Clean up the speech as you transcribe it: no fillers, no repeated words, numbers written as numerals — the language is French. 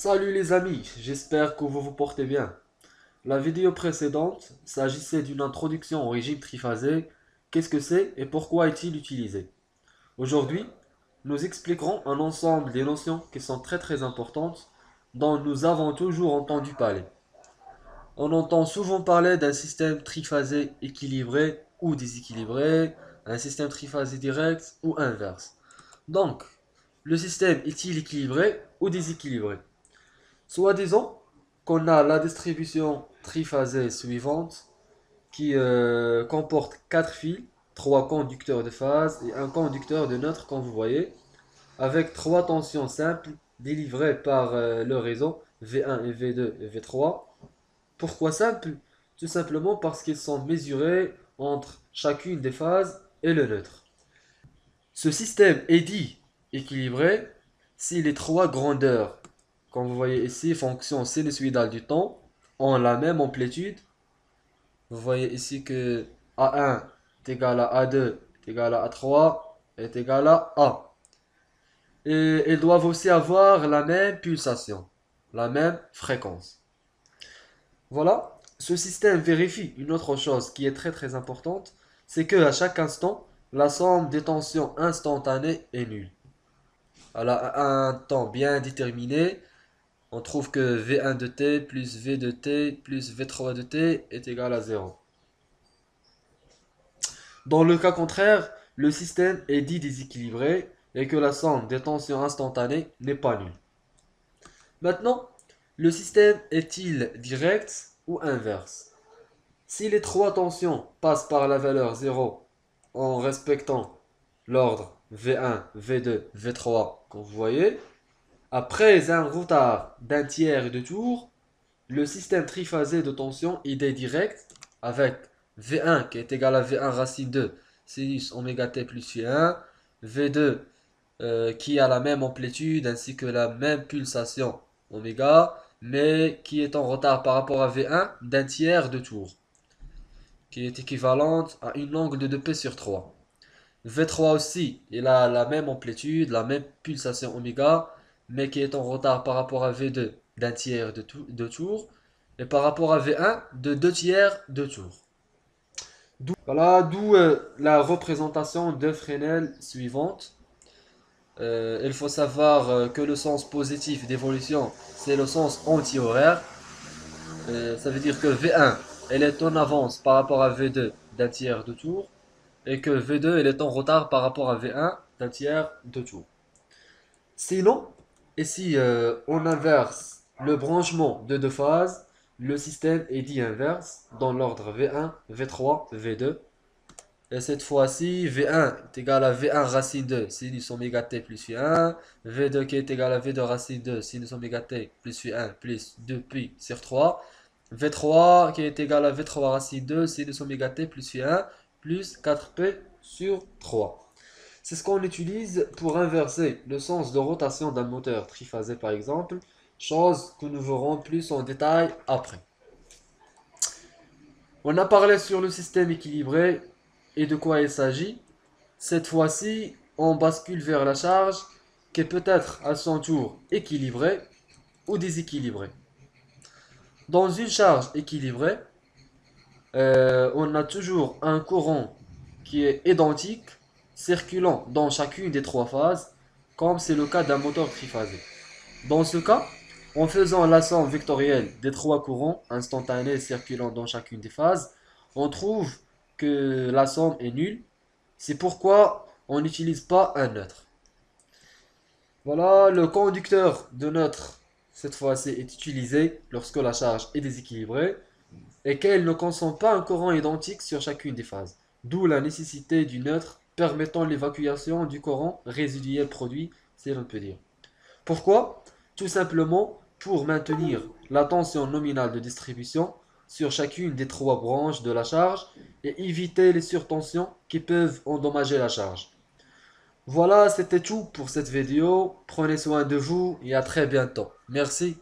Salut les amis, j'espère que vous vous portez bien. La vidéo précédente s'agissait d'une introduction au régime triphasé. Qu'est-ce que c'est et pourquoi est-il utilisé? Aujourd'hui, nous expliquerons un ensemble des notions qui sont très importantes dont nous avons toujours entendu parler. On entend souvent parler d'un système triphasé équilibré ou déséquilibré, un système triphasé direct ou inverse. Donc, le système est-il équilibré ou déséquilibré? Soit disons qu'on a la distribution triphasée suivante qui comporte 4 fils, 3 conducteurs de phase et un conducteur de neutre comme vous voyez, avec 3 tensions simples délivrées par le réseau V1 et V2 et V3. Pourquoi simple? Tout simplement parce qu'ils sont mesurés entre chacune des phases et le neutre. Ce système est dit équilibré si les trois grandeurs, comme vous voyez ici, fonction sinusoïdale du temps, ont la même amplitude. Vous voyez ici que A1 est égal à A2 est égal à A3 est égal à A. Et elles doivent aussi avoir la même pulsation, la même fréquence. Voilà, ce système vérifie une autre chose qui est très importante, c'est que à chaque instant, la somme des tensions instantanées est nulle. À un temps bien déterminé, on trouve que V1 de t plus V de t plus V3 de t est égal à 0. Dans le cas contraire, le système est dit déséquilibré et que la somme des tensions instantanées n'est pas nulle. Maintenant, le système est-il direct ou inverse? Si les trois tensions passent par la valeur 0 en respectant l'ordre V1, V2, V3, comme vous voyez, après un retard d'un tiers de tour, le système triphasé de tension est direct avec V1 qui est égal à V1 racine 2 sinus oméga t plus Phi1, V2 qui a la même amplitude ainsi que la même pulsation oméga, mais qui est en retard par rapport à V1 d'un tiers de tour, qui est équivalente à une longue de 2p sur 3. V3 aussi, il a la même amplitude, la même pulsation oméga, mais qui est en retard par rapport à V2 d'un tiers de tour, et par rapport à V1 de 2 tiers de tour. Voilà, d'où la représentation de Fresnel suivante. Il faut savoir que le sens positif d'évolution, c'est le sens anti-horaire. Ça veut dire que V1, elle est en avance par rapport à V2 d'un tiers de tour, et que V2 elle est en retard par rapport à V1 d'un tiers de tour. Sinon, et si on inverse le branchement de deux phases, le système est dit inverse dans l'ordre V1, V3, V2. Et cette fois-ci, V1 est égal à V1 racine 2 sinus oméga t plus Phi1, V2 qui est égal à V2 racine 2 sinus oméga t plus Phi1 plus 2pi sur 3, V3 qui est égal à V3 racine 2 sinus oméga t plus Phi1 plus 4p sur 3. C'est ce qu'on utilise pour inverser le sens de rotation d'un moteur triphasé par exemple, chose que nous verrons plus en détail après. On a parlé sur le système équilibré et de quoi il s'agit. Cette fois-ci, on bascule vers la charge qui peut être à son tour équilibrée ou déséquilibrée. Dans une charge équilibrée, on a toujours un courant qui est identique circulant dans chacune des trois phases, comme c'est le cas d'un moteur triphasé. Dans ce cas, en faisant la somme vectorielle des trois courants instantanés circulant dans chacune des phases, on trouve que la somme est nulle. C'est pourquoi on n'utilise pas un neutre. Voilà, le conducteur de neutre, cette fois-ci, est utilisé lorsque la charge est déséquilibrée et qu'elle ne consomme pas un courant identique sur chacune des phases. D'où la nécessité du neutre permettant l'évacuation du courant résiduel produit, si l'on peut dire. Pourquoi? Tout simplement pour maintenir la tension nominale de distribution sur chacune des trois branches de la charge et éviter les surtensions qui peuvent endommager la charge. Voilà, c'était tout pour cette vidéo. Prenez soin de vous et à très bientôt. Merci.